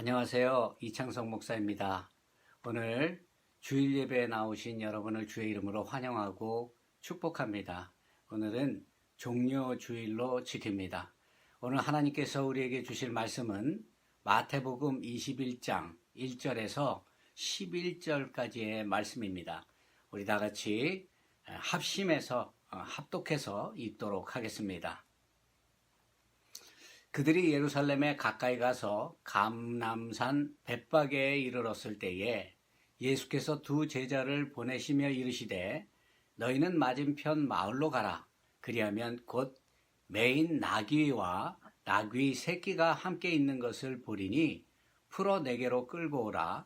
안녕하세요. 이창성 목사입니다. 오늘 주일 예배에 나오신 여러분을 주의 이름으로 환영하고 축복합니다. 오늘은 종려 주일로 지킵니다. 오늘 하나님께서 우리에게 주실 말씀은 마태복음 21장 1절에서 11절까지의 말씀입니다. 우리 다 같이 합독해서 읽도록 하겠습니다. 그들이 예루살렘에 가까이 가서 감람산 벳바게에 이르렀을 때에 예수께서 두 제자를 보내시며 이르시되 너희는 맞은편 마을로 가라. 그리하면 곧 매인 나귀와 나귀 새끼가 함께 있는 것을 보리니 풀어 내게로 끌고 오라.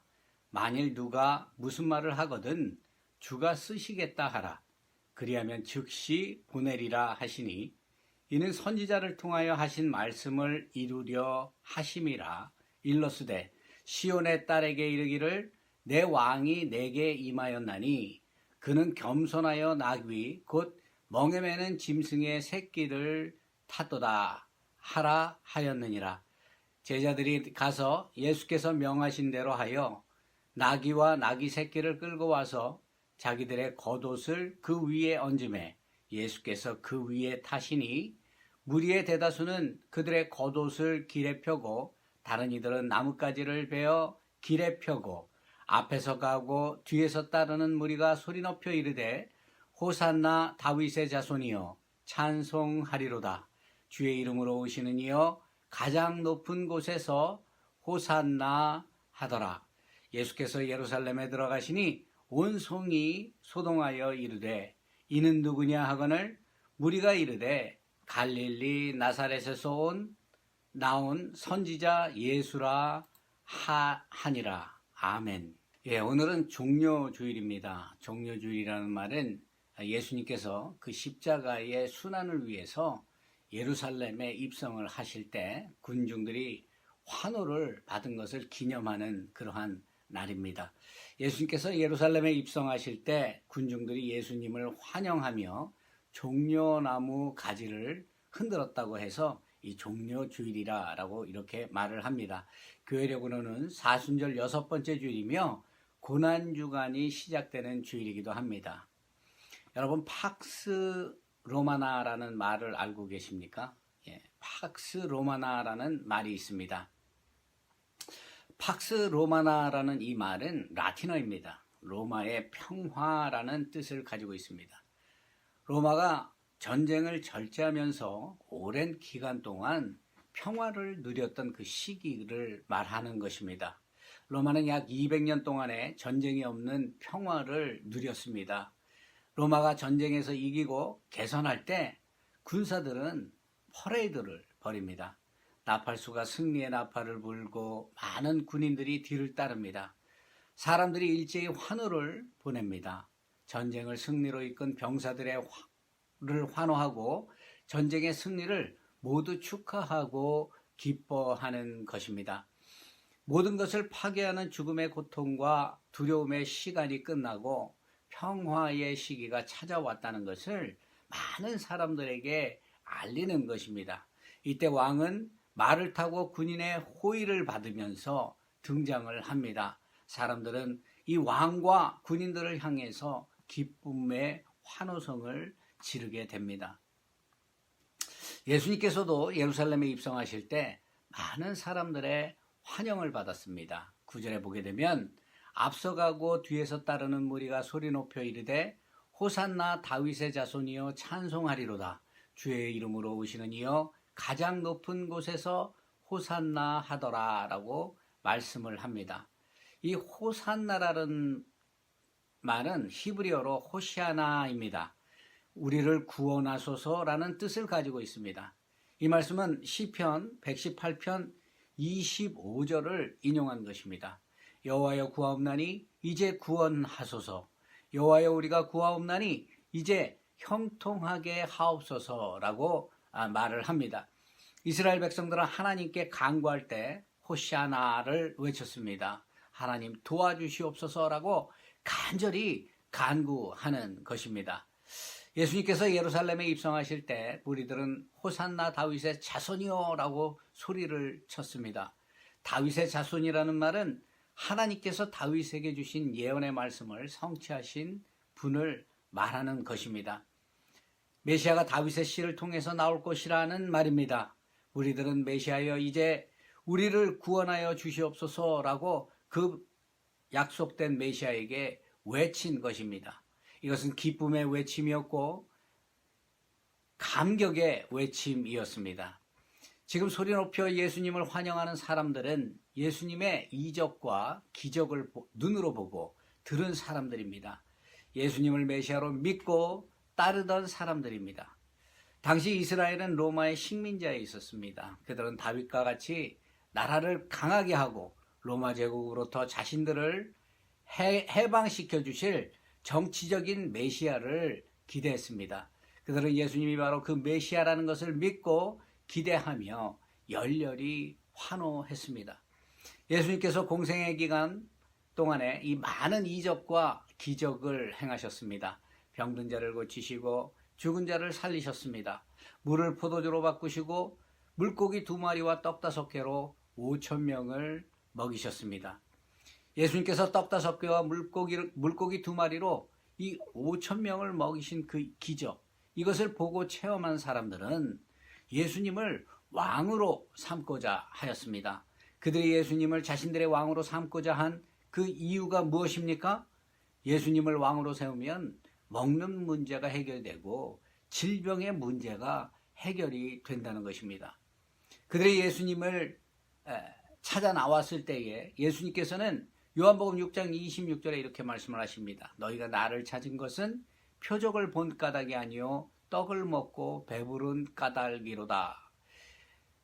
만일 누가 무슨 말을 하거든 주가 쓰시겠다 하라. 그리하면 즉시 보내리라 하시니 이는 선지자를 통하여 하신 말씀을 이루려 하심이라. 일러스되 시온의 딸에게 이르기를 내 왕이 내게 임하였나니 그는 겸손하여 나귀 곧 멍에 매는 짐승의 새끼를 탔도다 하라 하였느니라. 제자들이 가서 예수께서 명하신 대로 하여 나귀와 나귀 새끼를 끌고 와서 자기들의 겉옷을 그 위에 얹음에 예수께서 그 위에 타시니 무리의 대다수는 그들의 겉옷을 길에 펴고 다른 이들은 나뭇가지를 베어 길에 펴고 앞에서 가고 뒤에서 따르는 무리가 소리 높여 이르되 호산나 다윗의 자손이여 찬송하리로다. 주의 이름으로 오시는 이여 가장 높은 곳에서 호산나 하더라. 예수께서 예루살렘에 들어가시니 온 성이 소동하여 이르되 이는 누구냐 하거늘 무리가 이르되 갈릴리 나사렛에서 나온 선지자 예수라 하니라. 아멘. 오늘은 종려주일입니다. 종려주일이라는 말은 예수님께서 그 십자가의 순환을 위해서 예루살렘에 입성을 하실 때 군중들이 환호를 받은 것을 기념하는 그러한 날입니다. 예수님께서 예루살렘에 입성하실 때 군중들이 예수님을 환영하며 종려나무 가지를 흔들었다고 해서 이 종려주일이라고 이렇게 말을 합니다. 교회력으로는 사순절 6번째 주일이며 고난주간이 시작되는 주일이기도 합니다. 여러분 팍스 로마나라는 말을 알고 계십니까? 팍스 로마나라는 말이 있습니다. 팍스 로마나라는 이 말은 라틴어입니다. 로마의 평화라는 뜻을 가지고 있습니다. 로마가 전쟁을 절제하면서 오랜 기간 동안 평화를 누렸던 그 시기를 말하는 것입니다. 로마는 약 200년 동안의 전쟁이 없는 평화를 누렸습니다. 로마가 전쟁에서 이기고 개선할 때 군사들은 퍼레이드를 벌입니다. 나팔수가 승리의 나팔을 불고 많은 군인들이 뒤를 따릅니다. 사람들이 일제히 환호를 보냅니다. 전쟁을 승리로 이끈 병사들을 환호하고 전쟁의 승리를 모두 축하하고 기뻐하는 것입니다. 모든 것을 파괴하는 죽음의 고통과 두려움의 시간이 끝나고 평화의 시기가 찾아왔다는 것을 많은 사람들에게 알리는 것입니다. 이때 왕은 말을 타고 군인의 호의를 받으면서 등장을 합니다. 사람들은 이 왕과 군인들을 향해서 기쁨의 환호성을 지르게 됩니다. 예수님께서도 예루살렘에 입성하실 때 많은 사람들의 환영을 받았습니다. 9절에 보게 되면 앞서가고 뒤에서 따르는 무리가 소리 높여 이르되 호산나 다윗의 자손이여 찬송하리로다. 주의 이름으로 오시는 이여 가장 높은 곳에서 호산나 하더라 라고 말씀을 합니다. 이 호산나라는 말은 히브리어로 호시아나입니다. 우리를 구원하소서라는 뜻을 가지고 있습니다. 이 말씀은 시편 118편 25절을 인용한 것입니다. 여호와여 구하옵나니 이제 구원하소서. 여호와여 우리가 구하옵나니 이제 형통하게 하옵소서라고 말을 합니다. 이스라엘 백성들은 하나님께 간구할 때 호시아나를 외쳤습니다. 하나님 도와주시옵소서라고 간절히 간구하는 것입니다. 예수님께서 예루살렘에 입성하실 때 무리들은 호산나 다윗의 자손이요 라고 소리를 쳤습니다. 다윗의 자손이라는 말은 하나님께서 다윗에게 주신 예언의 말씀을 성취하신 분을 말하는 것입니다. 메시아가 다윗의 씨를 통해서 나올 것이라는 말입니다. 우리들은 메시아여 이제 우리를 구원하여 주시옵소서라고 그 약속된 메시아에게 외친 것입니다. 이것은 기쁨의 외침이었고 감격의 외침이었습니다. 지금 소리 높여 예수님을 환영하는 사람들은 예수님의 이적과 기적을 눈으로 보고 들은 사람들입니다. 예수님을 메시아로 믿고 따르던 사람들입니다. 당시 이스라엘은 로마의 식민자에 있었습니다. 그들은 다윗과 같이 나라를 강하게 하고 로마 제국으로부터 자신들을 해방시켜 주실 정치적인 메시아를 기대했습니다. 그들은 예수님이 바로 그 메시아라는 것을 믿고 기대하며 열렬히 환호했습니다. 예수님께서 공생의 기간 동안에 이 많은 이적과 기적을 행하셨습니다. 병든 자를 고치시고 죽은 자를 살리셨습니다. 물을 포도주로 바꾸시고 물고기 2마리와 떡 5개로 5,000명을 먹이셨습니다. 예수님께서 떡 5개와 물고기 2마리로 이 5,000명을 먹이신 그 기적, 이것을 보고 체험한 사람들은 예수님을 왕으로 삼고자 하였습니다. 그들이 예수님을 자신들의 왕으로 삼고자 한 그 이유가 무엇입니까? 예수님을 왕으로 세우면 먹는 문제가 해결되고 질병의 문제가 해결이 된다는 것입니다. 그들이 예수님을 찾아 나왔을 때에 예수님께서는 요한복음 6장 26절에 이렇게 말씀을 하십니다. 너희가 나를 찾은 것은 표적을 본 까닭이 아니요 떡을 먹고 배부른 까닭이로다.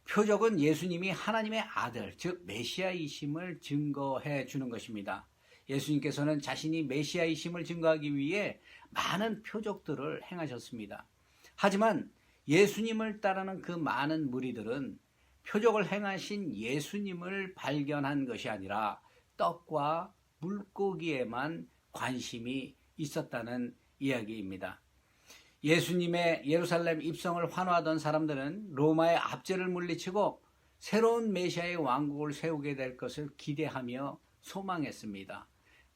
표적은 예수님이 하나님의 아들, 즉 메시아이심을 증거해 주는 것입니다. 예수님께서는 자신이 메시아이심을 증거하기 위해 많은 표적들을 행하셨습니다. 하지만 예수님을 따르는 그 많은 무리들은 표적을 행하신 예수님을 발견한 것이 아니라 떡과 물고기에만 관심이 있었다는 이야기입니다. 예수님의 예루살렘 입성을 환호하던 사람들은 로마의 압제를 물리치고 새로운 메시아의 왕국을 세우게 될 것을 기대하며 소망했습니다.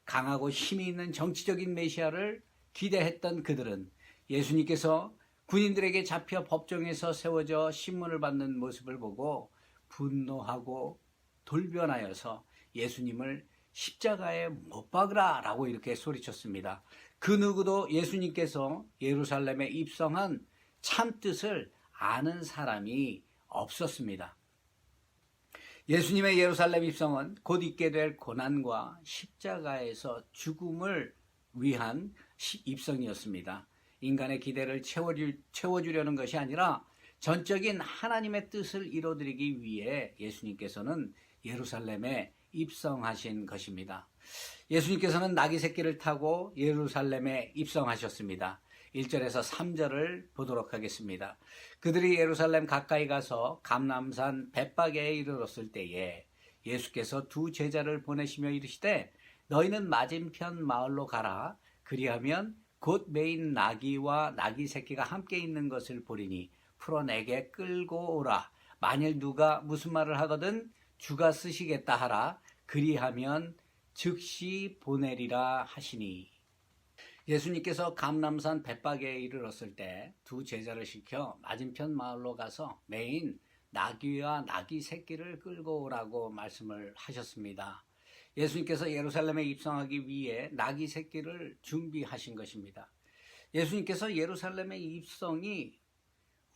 강하고 힘이 있는 정치적인 메시아를 기대했던 그들은 예수님께서 군인들에게 잡혀 법정에서 세워져 신문을 받는 모습을 보고 분노하고 돌변하여서 예수님을 십자가에 못 박으라 라고 이렇게 소리쳤습니다. 그 누구도 예수님께서 예루살렘에 입성한 참뜻을 아는 사람이 없었습니다. 예수님의 예루살렘 입성은 곧 있게 될 고난과 십자가에서 죽음을 위한 입성이었습니다. 인간의 기대를 채워주려는 것이 아니라 전적인 하나님의 뜻을 이루어드리기 위해 예수님께서는 예루살렘에 입성하신 것입니다. 예수님께서는 나귀 새끼를 타고 예루살렘에 입성하셨습니다. 1절에서 3절을 보도록 하겠습니다. 그들이 예루살렘 가까이 가서 감람산 벳박에 이르렀을 때에 예수께서 2 제자를 보내시며 이르시되 너희는 맞은편 마을로 가라. 그리하면 곧 메인 나귀와 나귀 새끼가 함께 있는 것을 보리니 풀어 내게 끌고 오라. 만일 누가 무슨 말을 하거든 주가 쓰시겠다 하라. 그리하면 즉시 보내리라 하시니. 예수님께서 감람산 벳박에 이르렀을 때 2 제자를 시켜 맞은편 마을로 가서 메인 나귀와 나귀 새끼를 끌고 오라고 말씀을 하셨습니다. 예수님께서 예루살렘에 입성하기 위해 나귀 새끼를 준비하신 것입니다. 예수님께서 예루살렘의 입성이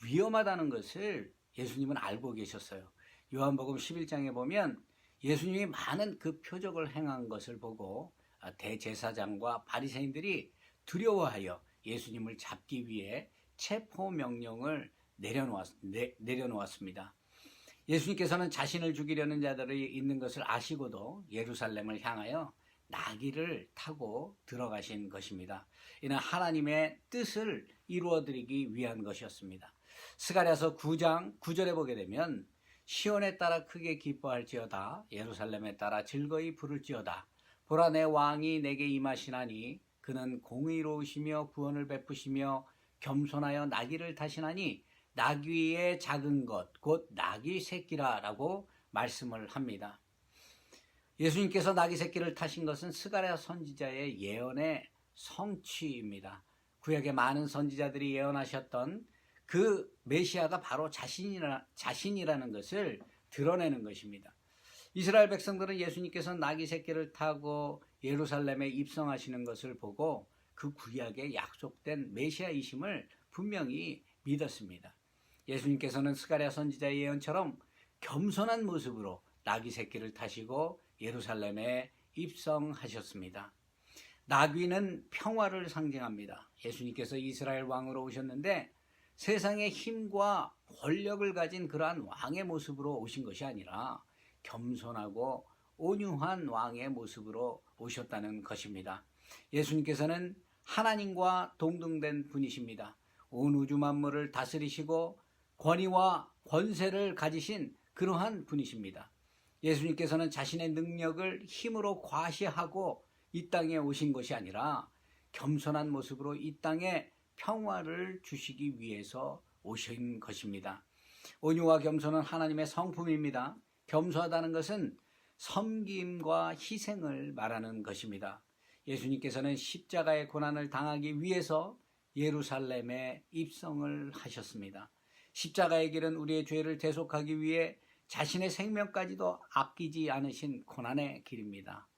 위험하다는 것을 예수님은 알고 계셨어요. 요한복음 11장에 보면 예수님이 많은 그 표적을 행한 것을 보고 대제사장과 바리새인들이 두려워하여 예수님을 잡기 위해 체포 명령을 내려놓았습니다. 예수님께서는 자신을 죽이려는 자들이 있는 것을 아시고도 예루살렘을 향하여 나귀를 타고 들어가신 것입니다. 이는 하나님의 뜻을 이루어드리기 위한 것이었습니다. 스가랴서 9장 9절에 보게 되면 시온에 따라 크게 기뻐할지어다 예루살렘에 따라 즐거이 부를지어다 보라 내 왕이 내게 임하시나니 그는 공의로우시며 구원을 베푸시며 겸손하여 나귀를 타시나니 나귀의 작은 것 곧 나귀 새끼라 라고 말씀을 합니다. 예수님께서 나귀 새끼를 타신 것은 스가랴 선지자의 예언의 성취입니다. 구약의 많은 선지자들이 예언하셨던 그 메시아가 바로 자신이라는 것을 드러내는 것입니다. 이스라엘 백성들은 예수님께서 나귀 새끼를 타고 예루살렘에 입성하시는 것을 보고 그 구약에 약속된 메시아이심을 분명히 믿었습니다. 예수님께서는 스가랴 선지자의 예언처럼 겸손한 모습으로 나귀 새끼를 타시고 예루살렘에 입성하셨습니다. 나귀는 평화를 상징합니다. 예수님께서 이스라엘 왕으로 오셨는데 세상의 힘과 권력을 가진 그러한 왕의 모습으로 오신 것이 아니라 겸손하고 온유한 왕의 모습으로 오셨다는 것입니다. 예수님께서는 하나님과 동등된 분이십니다. 온 우주 만물을 다스리시고 권위와 권세를 가지신 그러한 분이십니다. 예수님께서는 자신의 능력을 힘으로 과시하고 이 땅에 오신 것이 아니라 겸손한 모습으로 이 땅에 평화를 주시기 위해서 오신 것입니다. 온유와 겸손은 하나님의 성품입니다. 겸손하다는 것은 섬김과 희생을 말하는 것입니다. 예수님께서는 십자가의 고난을 당하기 위해서 예루살렘에 입성을 하셨습니다. 십자가의 길은 우리의 죄를 대속하기 위해 자신의 생명까지도 아끼지 않으신 고난의 길입니다.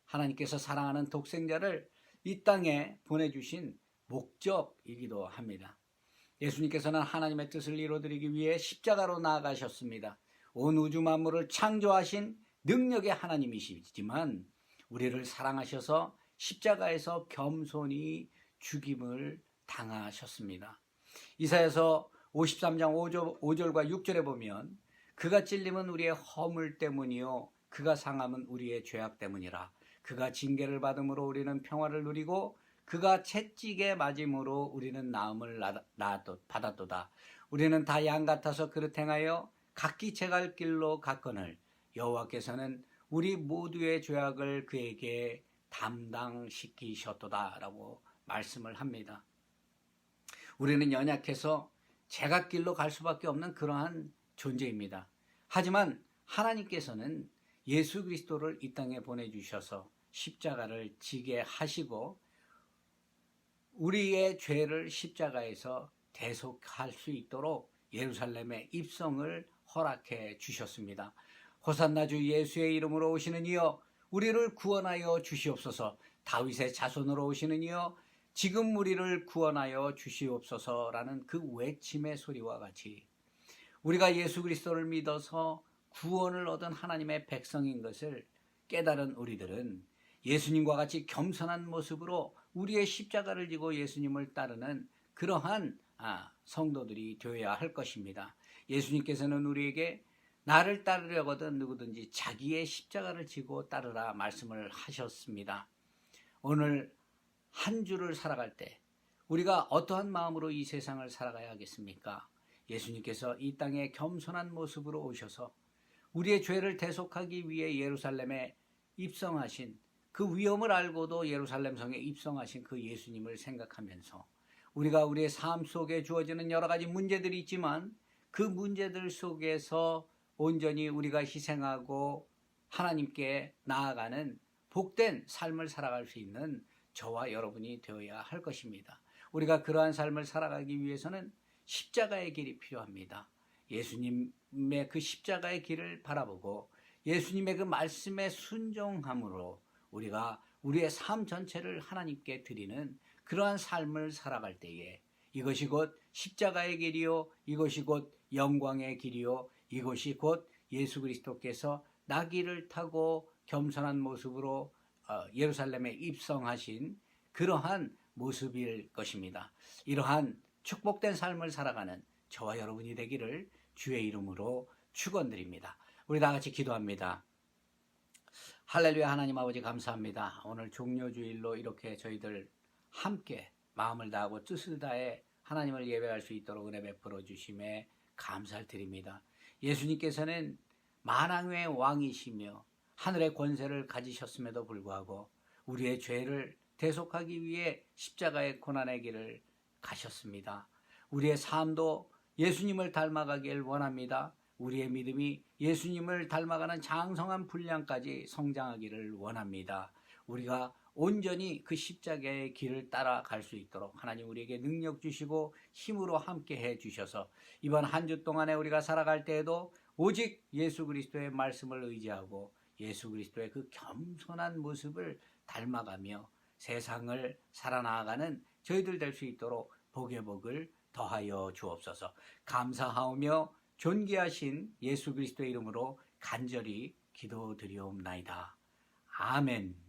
하나님께서 사랑하는 독생자를 이 땅에 보내주신 목적이기도 합니다. 예수님께서는 하나님의 뜻을 이루어드리기 위해 십자가로 나아가셨습니다. 온 우주 만물을 창조하신 능력의 하나님이시지만 우리를 사랑하셔서 십자가에서 겸손히 죽임을 당하셨습니다. 이사야서 53장 5절과 6절에 보면 그가 찔림은 우리의 허물 때문이요 그가 상함은 우리의 죄악 때문이라. 그가 징계를 받음으로 우리는 평화를 누리고 그가 채찍에 맞음으로 우리는 나음을 받았도다. 우리는 다 양 같아서 그릇 행하여 각기 제갈 길로 갔거늘 여호와께서는 우리 모두의 죄악을 그에게 담당시키셨도다 라고 말씀을 합니다. 우리는 연약해서 제갓길로 갈 수밖에 없는 그러한 존재입니다. 하지만 하나님께서는 예수 그리스도를 이 땅에 보내주셔서 십자가를 지게 하시고 우리의 죄를 십자가에서 대속할 수 있도록 예루살렘에 입성을 허락해 주셨습니다. 호산나 주 예수의 이름으로 오시는 이여 우리를 구원하여 주시옵소서. 다윗의 자손으로 오시는 이여 지금 우리를 구원하여 주시옵소서라는 그 외침의 소리와 같이 우리가 예수 그리스도를 믿어서 구원을 얻은 하나님의 백성인 것을 깨달은 우리들은 예수님과 같이 겸손한 모습으로 우리의 십자가를 지고 예수님을 따르는 그러한 성도들이 되어야 할 것입니다. 예수님께서는 우리에게 나를 따르려거든 누구든지 자기의 십자가를 지고 따르라 말씀을 하셨습니다. 오늘 한 주를 살아갈 때 우리가 어떠한 마음으로 이 세상을 살아가야 하겠습니까? 예수님께서 이 땅에 겸손한 모습으로 오셔서 우리의 죄를 대속하기 위해 예루살렘에 입성하신 그 위험을 알고도 예루살렘 성에 입성하신 그 예수님을 생각하면서 우리가 우리의 삶 속에 주어지는 여러 가지 문제들이 있지만 그 문제들 속에서 온전히 우리가 희생하고 하나님께 나아가는 복된 삶을 살아갈 수 있는 저와 여러분이 되어야 할 것입니다. 우리가 그러한 삶을 살아가기 위해서는 십자가의 길이 필요합니다. 예수님의 그 십자가의 길을 바라보고 예수님의 그 말씀에 순종함으로 우리가 우리의 삶 전체를 하나님께 드리는 그러한 삶을 살아갈 때에 이것이 곧 십자가의 길이요 이것이 곧 영광의 길이요 이것이 곧 예수 그리스도께서 나귀를 타고 겸손한 모습으로 예루살렘에 입성하신 그러한 모습일 것입니다. 이러한 축복된 삶을 살아가는 저와 여러분이 되기를 주의 이름으로 축원드립니다. 우리 다 같이 기도합니다. 할렐루야. 하나님 아버지 감사합니다. 오늘 종료주일로 이렇게 저희들 함께 마음을 다하고 뜻을 다해 하나님을 예배할 수 있도록 은혜 베풀어 주심에 감사를 드립니다. 예수님께서는 만왕의 왕이시며 하늘의 권세를 가지셨음에도 불구하고 우리의 죄를 대속하기 위해 십자가의 고난의 길을 가셨습니다. 우리의 삶도 예수님을 닮아가길 원합니다. 우리의 믿음이 예수님을 닮아가는 장성한 분량까지 성장하기를 원합니다. 우리가 온전히 그 십자가의 길을 따라갈 수 있도록 하나님 우리에게 능력 주시고 힘으로 함께 해 주셔서 이번 한 주 동안에 우리가 살아갈 때에도 오직 예수 그리스도의 말씀을 의지하고 예수 그리스도의 그 겸손한 모습을 닮아가며 세상을 살아나가는 저희들 될 수 있도록 복의 복을 더하여 주옵소서. 감사하오며 존귀하신 예수 그리스도의 이름으로 간절히 기도드리옵나이다. 아멘.